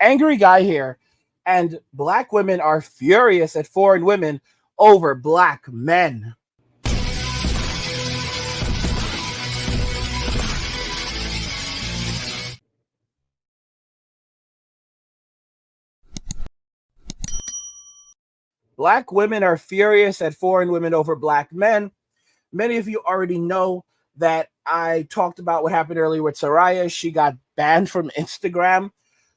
Angry guy here. And black women are furious at foreign women over black men. Black women are furious at foreign women over black men. Many of you already know that I talked about what happened earlier with Soraya. She got banned from Instagram,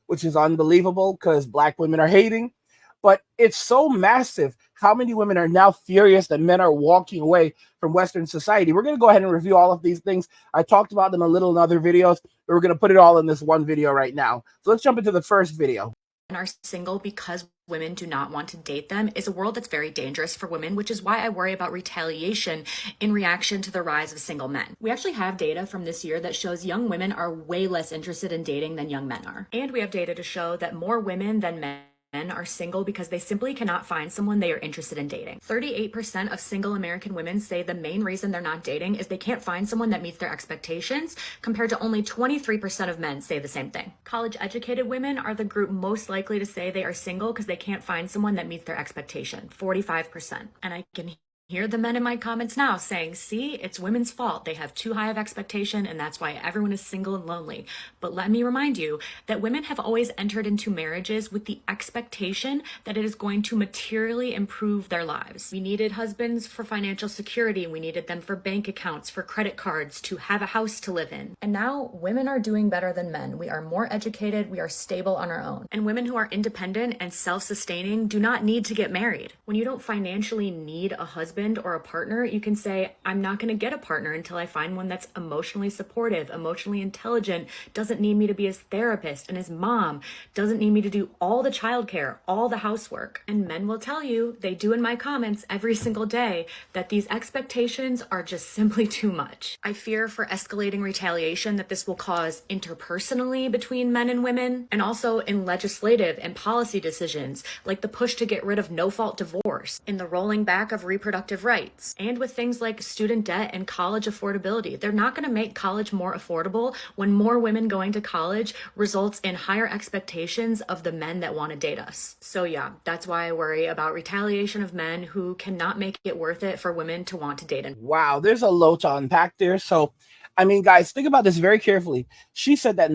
which is unbelievable because black women are hating. But it's so massive how many women are now furious that men are walking away from Western society. We're going to go ahead and review all of these things. I talked about them a little in other videos, but we're going to put it all in this one video right now. So let's jump into the first video. Are single because women do not want to date them is a world that's very dangerous for women, which is why I worry about retaliation in reaction to the rise of single men. We actually have data from this year that shows young women are way less interested in dating than young men are. And we have data to show that more women than men are single because they simply cannot find someone they are interested in dating. 38% of single American women say the main reason they're not dating is they can't find someone that meets their expectations, compared to only 23% of men say the same thing. College-educated women are the group most likely to say they are single because they can't find someone that meets their expectation, 45%. And I can hear the men in my comments now saying, see, it's women's fault. They have too high of expectation, and that's why everyone is single and lonely. But let me remind you that women have always entered into marriages with the expectation that it is going to materially improve their lives. We needed husbands for financial security. We needed them for bank accounts, for credit cards, to have a house to live in. And now women are doing better than men. We are more educated. We are stable on our own. And women who are independent and self-sustaining do not need to get married. When you don't financially need a husband or a partner, you can say, I'm not going to get a partner until I find one that's emotionally supportive, emotionally intelligent, doesn't need me to be his therapist and his mom, doesn't need me to do all the childcare, all the housework. And men will tell you, they do in my comments every single day, that these expectations are just simply too much. I fear for escalating retaliation that this will cause interpersonally between men and women, and also in legislative and policy decisions, like the push to get rid of no-fault divorce, in the rolling back of reproductive rights, and with things like student debt and college affordability. They're not going to make college more affordable when more women going to college results in higher expectations of the men that want to date us. So yeah, that's why I worry about retaliation of men who cannot make it worth it for women to want to date them. Wow, there's a lot to unpack there. So, I mean, guys, think about this very carefully. She said that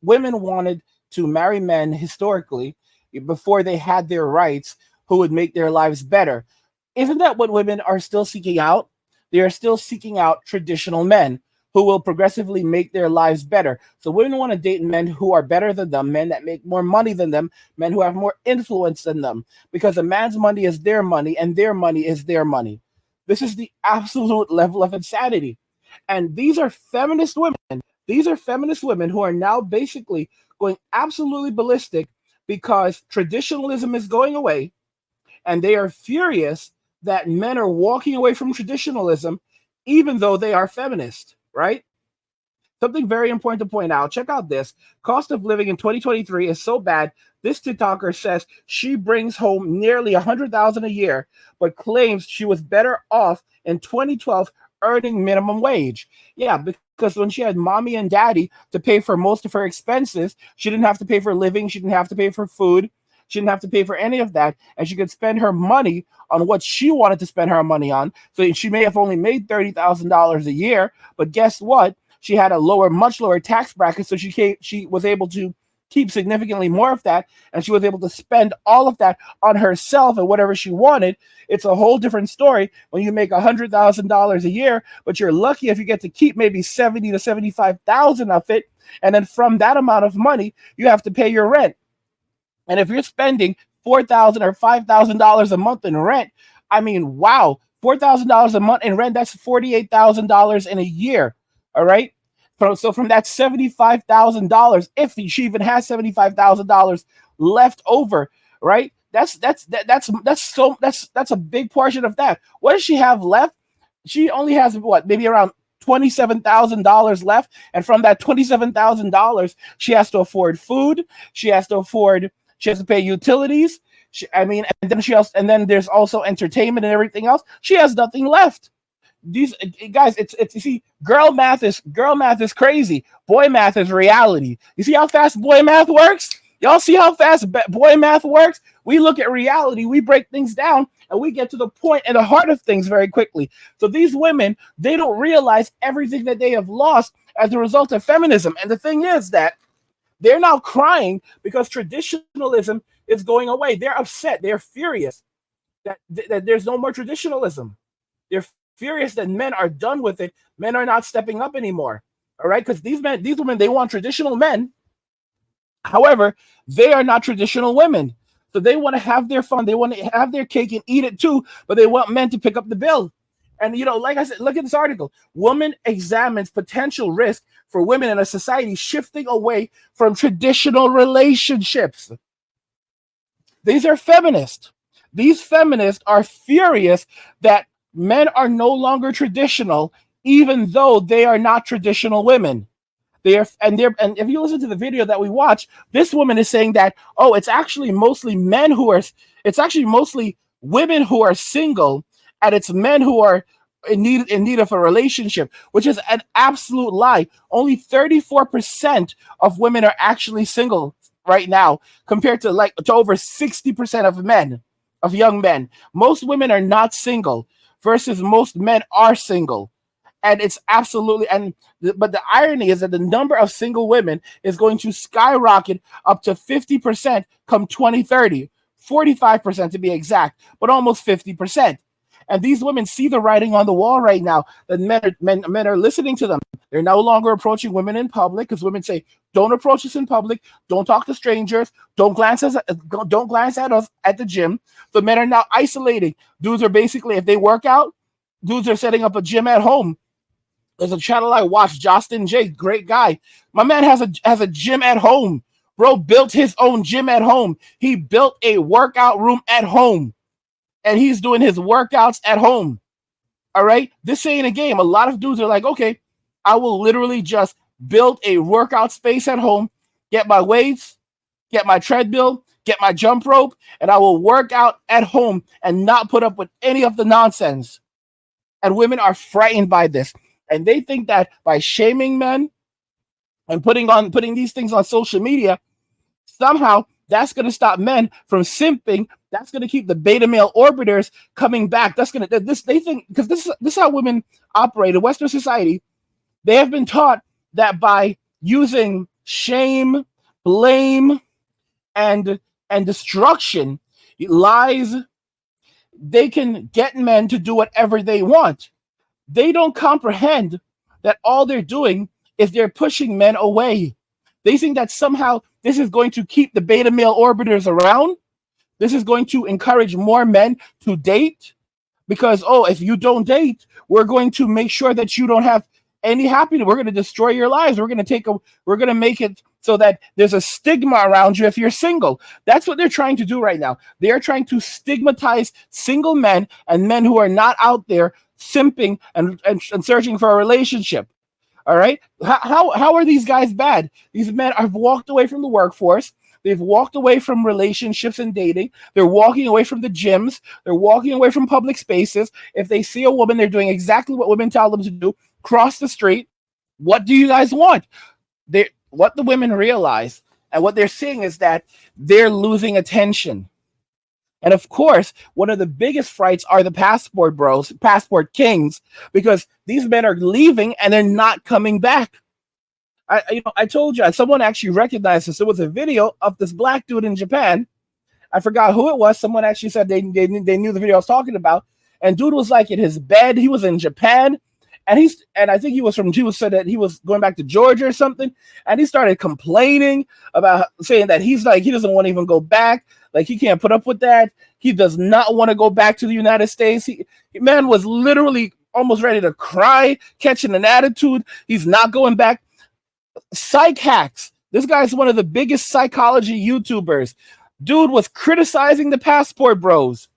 women wanted to marry men historically before they had their rights who would make their lives better. Isn't that what women are still seeking out? They are still seeking out traditional men who will progressively make their lives better. So women want to date men who are better than them, men that make more money than them, men who have more influence than them, because a man's money is their money and their money is their money. This is the absolute level of insanity. And these are feminist women. These are feminist women who are now basically going absolutely ballistic because traditionalism is going away, and they are furious that men are walking away from traditionalism, even though they are feminist, right? Something very important to point out. Check out this. Cost of living in 2023 is so bad. This TikToker says she brings home nearly $100,000 a year, but claims she was better off in 2012 earning minimum wage. Yeah, because when she had mommy and daddy to pay for most of her expenses, she didn't have to pay for living. She didn't have to pay for food. She didn't have to pay for any of that, and she could spend her money on what she wanted to spend her money on. So she may have only made $30,000 a year, but guess what? She had a much lower tax bracket, so she was able to keep significantly more of that, and she was able to spend all of that on herself and whatever she wanted. It's a whole different story when you make $100,000 a year, but you're lucky if you get to keep maybe $70,000 to $75,000 of it, and then from that amount of money, you have to pay your rent. And if you're spending $4,000 or $5,000 a month in rent, I mean, wow, $4,000 a month in rent, that's $48,000 in a year. All right. So from that $75,000, if she even has $75,000 left over, right? That's a big portion of that. What does she have left? She only has maybe around $27,000 left, and from that $27,000, she has to afford food. She has to pay utilities. And then there's also entertainment and everything else. She has nothing left. These guys, it's you see, girl math is crazy. Boy math is reality. You see how fast boy math works? Y'all see how fast boy math works? We look at reality, we break things down, and we get to the point and the heart of things very quickly. So these women, they don't realize everything that they have lost as a result of feminism. And the thing is that they're now crying because traditionalism is going away. They're upset. They're furious that there's no more traditionalism. They're furious that men are done with it. Men are not stepping up anymore. All right, because these women, they want traditional men. However, they are not traditional women. So they want to have their fun. They want to have their cake and eat it too, but they want men to pick up the bill. And, like I said, look at this article. Woman examines potential risk for women in a society shifting away from traditional relationships. These are feminists. These feminists are furious that men are no longer traditional, even though they are not traditional women. And if you listen to the video that we watched, this woman is saying that, oh, it's actually mostly it's actually mostly women who are single, and it's men who are in need of a relationship, which is an absolute lie. Only 34% of women are actually single right now, compared to over 60% of young men. Most women are not single, versus most men are single. And it's absolutely but the irony is that the number of single women is going to skyrocket up to 50% come 2030, 45% to be exact, but almost 50%. And these women see the writing on the wall right now. That men are listening to them. They're no longer approaching women in public, because women say, "Don't approach us in public. Don't talk to strangers. Don't glance at us at the gym." The men are now isolating. Dudes are basically, if they work out, dudes are setting up a gym at home. There's a channel I watch, Justin J, great guy. My man has a gym at home. Bro built his own gym at home. He built a workout room at home, and he's doing his workouts at home. All right? This ain't a game. A lot of dudes are like, okay, I will literally just build a workout space at home, get my weights, get my treadmill, get my jump rope, and I will work out at home and not put up with any of the nonsense. And women are frightened by this. And they think that by shaming men and putting these things on social media, somehow that's going to stop men from simping. That's going to keep the beta male orbiters coming back. They think, because this is how women operate in Western society. They have been taught that by using shame, blame, and destruction, lies, they can get men to do whatever they want. They don't comprehend that all they're doing is they're pushing men away. They think that somehow this is going to keep the beta male orbiters around. This is going to encourage more men to date, because, if you don't date, we're going to make sure that you don't have any happiness. We're going to destroy your lives. We're going to make it so that there's a stigma around you if you're single. That's what they're trying to do right now. They are trying to stigmatize single men and men who are not out there simping and searching for a relationship. All right. How are these guys bad? These men have walked away from the workforce. They've walked away from relationships and dating. They're walking away from the gyms. They're walking away from public spaces. If they see a woman, they're doing exactly what women tell them to do. Cross the street. What do you guys want? What the women realize and what they're seeing is that they're losing attention. And of course, one of the biggest frights are the passport bros, passport kings, because these men are leaving and they're not coming back. I told you, someone actually recognized this. There was a video of this black dude in Japan. I forgot who it was. Someone actually said they knew the video I was talking about. And dude was like in his bed. He was in Japan. And I think he said that he was going back to Georgia or something. And he started complaining about, saying that he doesn't want to even go back. Like, he can't put up with that. He does not want to go back to the United States. Man was literally almost ready to cry, catching an attitude. He's not going back. Psych hacks. This guy's one of the biggest psychology YouTubers. Dude was criticizing the passport bros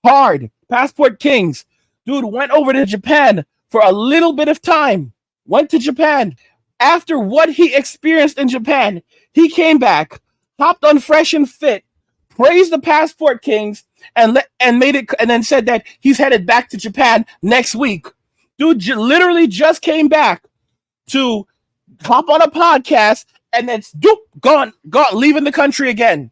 hard. Passport kings. Dude went over to Japan for a little bit of time. Went to Japan. After what he experienced in Japan, he came back, hopped on Fresh and Fit, praised the passport kings, and made it, and then said that he's headed back to Japan next week. Dude literally just came back to hop on a podcast and then doop, gone, leaving the country again.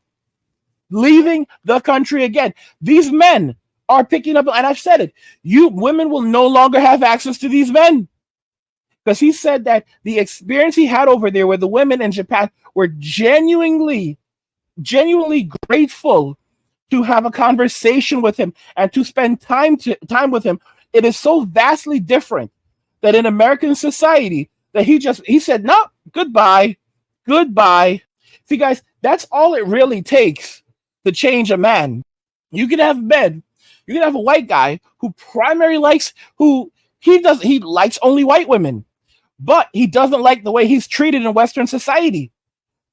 Leaving the country again. These men are picking up, and I've said it, you women will no longer have access to these men. Because he said that the experience he had over there, where the women in Japan were genuinely grateful to have a conversation with him and to spend time with him, it is so vastly different that in American society that he said, no, goodbye. See, guys, that's all it really takes to change a man. You can have a white guy who primarily likes he likes only white women, but he doesn't like the way he's treated in Western society.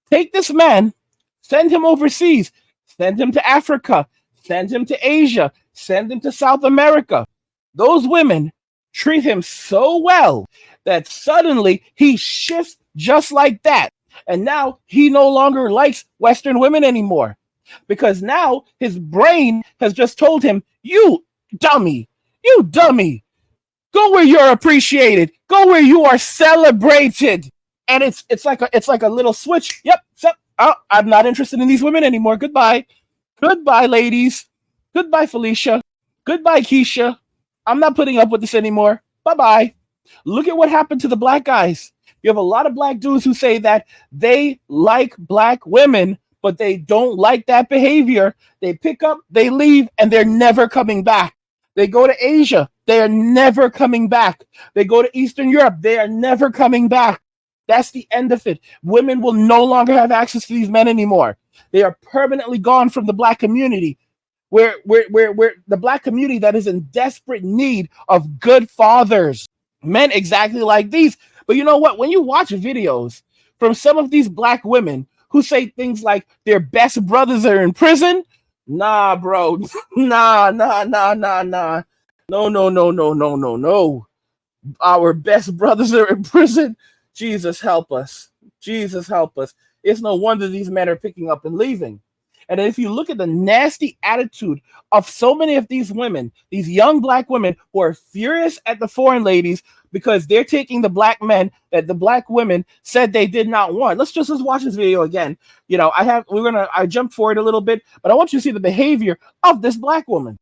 Take this man, send him overseas, send him to Africa, send him to Asia, send him to South America. Those women treat him so well that suddenly he shifts just like that. And now he no longer likes Western women anymore, because now his brain has just told him, you dummy, go where you're appreciated, go where you are celebrated. And it's like a little switch. Yep. Oh, I'm not interested in these women anymore. Goodbye, ladies. Goodbye, Felicia. Goodbye, Keisha. I'm not putting up with this anymore. Bye. Look at what happened to the black guys. You have a lot of black dudes who say that they like black women, but they don't like that behavior. They pick up, they leave, and they're never coming back. They go to Asia, they are never coming back. They go to Eastern Europe, they are never coming back. That's the end of it. Women will no longer have access to these men anymore. They are permanently gone from the black community, where the black community that is in desperate need of good fathers, men exactly like these. But you know what? When you watch videos from some of these black women who say things like their best brothers are in prison, nah, bro, nah. No. Our best brothers are in prison. Jesus help us. It's no wonder these men are picking up and leaving. And if you look at the nasty attitude of so many of these women, these young black women who are furious at the foreign ladies because they're taking the black men that the black women said they did not want. Let's watch this video again. I jumped forward a little bit, but I want you to see the behavior of this black woman.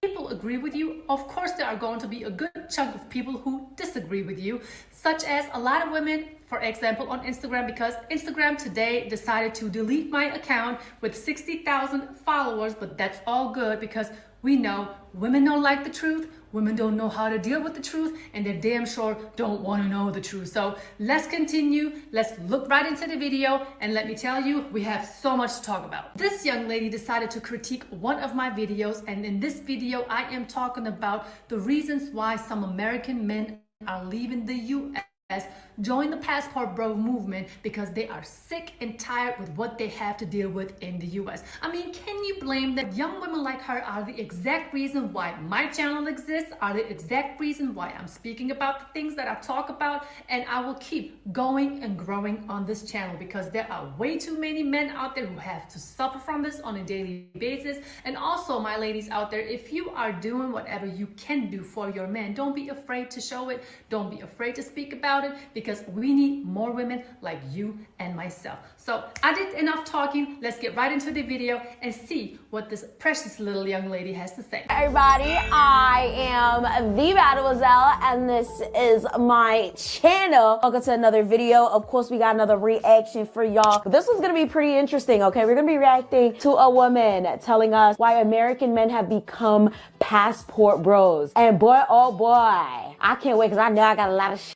People agree with you. Of course, there are going to be a good chunk of people who disagree with you, such as a lot of women, for example, on Instagram, because Instagram today decided to delete my account with 60,000 followers, but that's all good because we know women don't like the truth, women don't know how to deal with the truth, and they damn sure don't want to know the truth. So let's continue. Let's look right into the video, and let me tell you, we have so much to talk about. This young lady decided to critique one of my videos, and in this video, I am talking about the reasons why some American men are leaving the US, join the passport bro movement, because they are sick and tired with what they have to deal with in the US. I mean, can you blame them? Young women like her are the exact reason why my channel exists, are the exact reason why I'm speaking about the things that I talk about, and I will keep going and growing on this channel because there are way too many men out there who have to suffer from this on a daily basis. And also, my ladies out there, if you are doing whatever you can do for your men, don't be afraid to show it, don't be afraid to speak about it, because we need more women like you and myself. So I did enough talking. Let's get right into the video and see what this precious little young lady has to say. Everybody, I am the Mademoiselle, and this is my channel. Welcome to another video. Of course, we got another reaction for y'all. But this one's gonna be pretty interesting, okay? We're gonna be reacting to a woman telling us why American men have become passport bros. And boy, oh boy, I can't wait because I know I got a lot of shit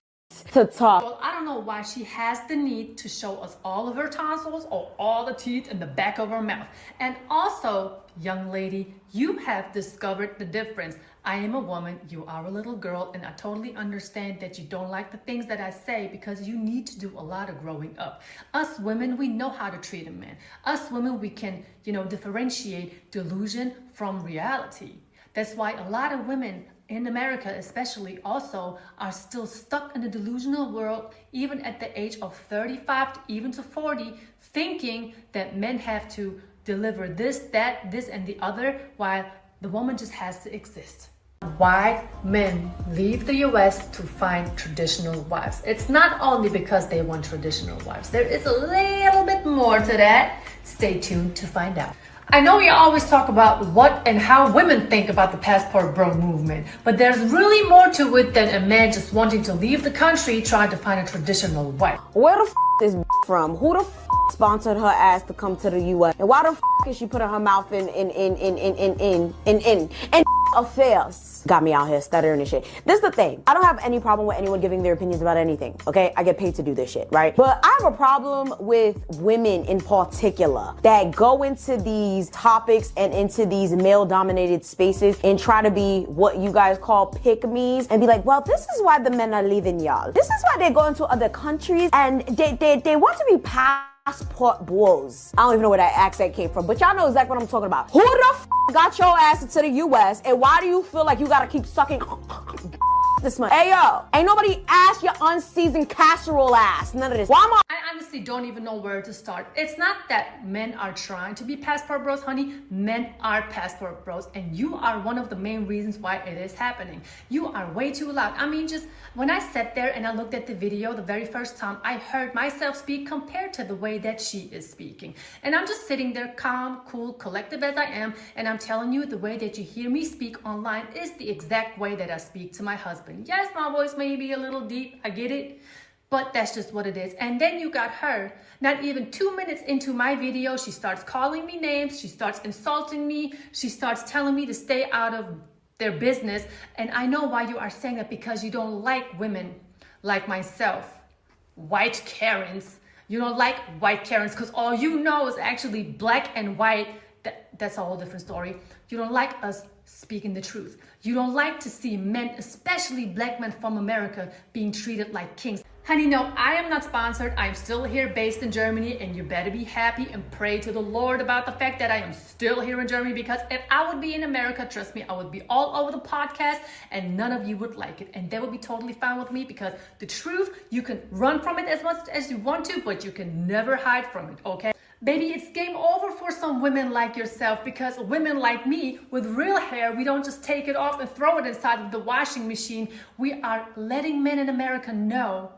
to talk. Well, I don't know why she has the need to show us all of her tonsils or all the teeth in the back of her mouth. And also, young lady, you have discovered the difference. I am a woman, you are a little girl, and I totally understand that you don't like the things that I say because you need to do a lot of growing up. Us women, we know how to treat a man. Us women, we can, differentiate delusion from reality. That's why a lot of women in America especially also are still stuck in the delusional world, even at the age of 35 to even to 40, thinking that men have to deliver this, that, this, and the other, while the woman just has to exist. why men leave the US to find traditional wives. It's not only because they want traditional wives. There is a little bit more to that. Stay tuned to find out. I know we always talk about what and how women think about the passport bro movement, but there's really more to it than a man just wanting to leave the country trying to find a traditional wife. Where the is from? Who the sponsored her ass to come to the US? And why the is she putting her mouth in affairs? Got me out here stuttering and shit. This is the thing. I don't have any problem with anyone giving their opinions about anything, okay? I get paid to do this shit, right? But I have a problem with women in particular that go into these topics and into these male-dominated spaces and try to be what you guys call pick-me's and be like, well, this is why the men are leaving y'all. This is why they're going to other countries and they want to be passport bros. I don't even know where that accent came from, but y'all know exactly what I'm talking about. Who the got your ass into the US and why do you feel like you gotta keep sucking this much? Hey yo, ain't nobody asked your unseasoned casserole ass. None of this. Why am I honestly don't even know where to start. It's not that men are trying to be passport bros, honey. Men are passport bros, and you are one of the main reasons why it is happening. You are way too loud. I mean, just when I sat there and I looked at the video the very first time, I heard myself speak compared to the way that she is speaking. And I'm just sitting there calm, cool, collective as I am, and I'm telling you the way that you hear me speak online is the exact way that I speak to my husband. Yes, my voice may be a little deep, I get it. But that's just what it is. And then you got her, not even 2 minutes into my video, she starts calling me names, she starts insulting me, she starts telling me to stay out of their business. And I know why you are saying that, because you don't like women like myself, white Karens. You don't like white Karens because all you know is actually black and white. That's a whole different story. You don't like us speaking the truth. You don't like to see men, especially black men from America, being treated like kings. Honey, no, I am not sponsored. I'm still here based in Germany, and you better be happy and pray to the Lord about the fact that I am still here in Germany, because if I would be in America, trust me, I would be all over the podcast and none of you would like it. And that would be totally fine with me, because the truth, you can run from it as much as you want to, but you can never hide from it, okay? Baby, it's game over for some women like yourself, because women like me with real hair, we don't just take it off and throw it inside of the washing machine. We are letting men in America know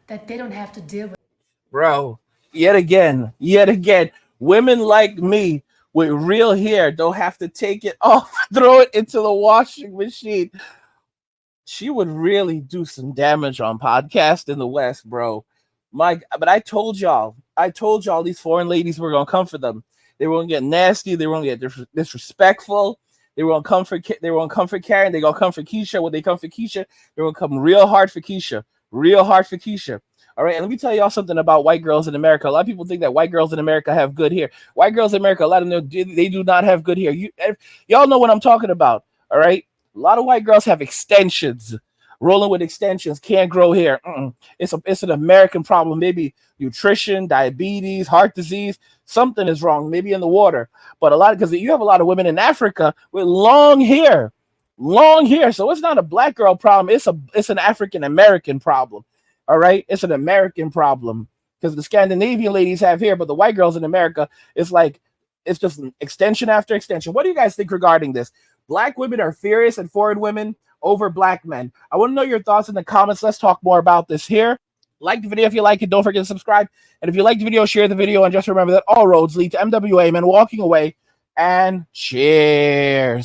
that they don't have to deal with it. Bro, yet again, women like me with real hair don't have to take it off, throw it into the washing machine. She would really do some damage on podcast in the West, bro. But I told y'all these foreign ladies were gonna come for them. They were gonna get nasty. They were gonna get disrespectful. They were gonna come for Karen. They gonna come for Keisha. When they come for Keisha, they're gonna come real hard for Keisha. All right, and let me tell y'all something about white girls in America. A lot of people think that white girls in America have good hair. White girls in America, a lot of them, they do not have good hair. Y'all know what I'm talking about. All right, a lot of white girls have extensions. Rolling with extensions, can't grow hair. It's an American problem. Maybe nutrition, diabetes, heart disease, something is wrong. Maybe in the water. But because you have a lot of women in Africa with long hair. So it's not a black girl problem. It's an African American problem. All right, it's an American problem, because the Scandinavian ladies have hair, but the white girls in America, it's just an extension after extension. What do you guys think regarding this? Black women are furious at foreign women over black men. I want to know your thoughts in the comments. Let's talk more about this here. Like the video if you like it. Don't forget to subscribe. And if you like the video, share the video. And just remember that all roads lead to MWA, men walking away. And cheers.